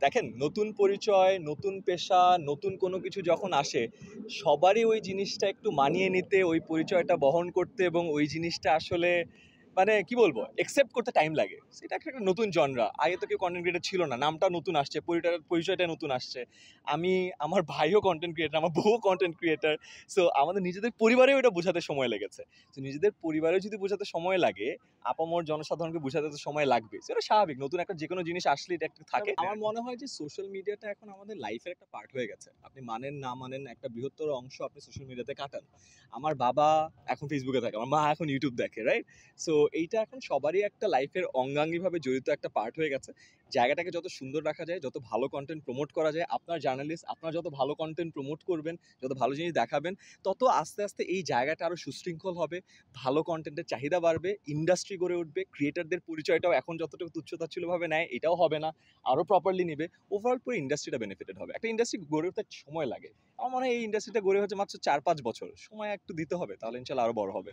দেখেন, নতুন পরিচয়, নতুন পেশা, নতুন কোনো কিছু যখন আসে, সবারই ওই জিনিসটা একটু মানিয়ে নিতে, ওই পরিচয়টা বহন করতে এবং ওই জিনিসটা আসলে মানে কি বলবো, একসেপ্ট করতে টাইম লাগে। সেটা একটা নতুন জনরা। আগে তো কেউ কন্টেন্ট ক্রিয়েটর ছিল না, নামটা নতুন আসছে, পরিচয়টা নতুন আসছে। আমি, আমার ভাইও কন্টেন্ট ক্রিয়েটর, আমার বউও কন্টেন্ট ক্রিয়েটর। সো আমাদের নিজেদের পরিবারেও এটা বোঝাতে সময় লেগেছে। তো নিজেদের পরিবারেও যদি বোঝাতে সময় লাগে, আপামর জনসাধারণকে বোঝাতে তো সময় লাগবে। সেটা স্বাভাবিক। নতুন একটা যেকোনো জিনিস আসলে এটা একটা থাকে। আমার মনে হয় যে সোশ্যাল মিডিয়াটা এখন আমাদের লাইফের একটা পার্ট হয়ে গেছে। আপনি মানেন না মানেন, একটা বৃহত্তর অংশ আপনি সোশ্যাল মিডিয়াতে কাটান। আমার বাবা এখন ফেসবুকে থাকে, আমার মা এখন ইউটিউব দেখে, রাইট? সো এইটা এখন সবারই একটা লাইফের অঙ্গাঙ্গিভাবে জড়িত একটা পার্ট হয়ে গেছে। জায়গাটাকে যত সুন্দর রাখা যায়, যত ভালো কন্টেন্ট প্রমোট করা যায়, আপনার জার্নালিস্ট আপনার যত ভালো কন্টেন্ট প্রমোট করবেন, যত ভালো জিনিস দেখাবেন, তত আস্তে আস্তে এই জায়গাটা আরও সুশৃঙ্খল হবে, ভালো কন্টেন্টের চাহিদা বাড়বে, ইন্ডাস্ট্রি গড়ে উঠবে, ক্রিয়েটারদের পরিচয়টাও এখন যতটুকু তুচ্ছ-তাচ্ছিল্যভাবে নেয় এটাও হবে না, আরও প্রপারলি নিবে। ওভারঅল পুরো ইন্ডাস্ট্রিটা বেনিফিটেড হবে। একটা ইন্ডাস্ট্রি গড়ে উঠতে সময় লাগে। আমার মনে হয় এই ইন্ডাস্ট্রিটা গড়ে হচ্ছে মাত্র ৪-৫ বছর। সময় একটু দিতে হবে, তাহলে ইনশাল্লাহ আরও বড় হবে।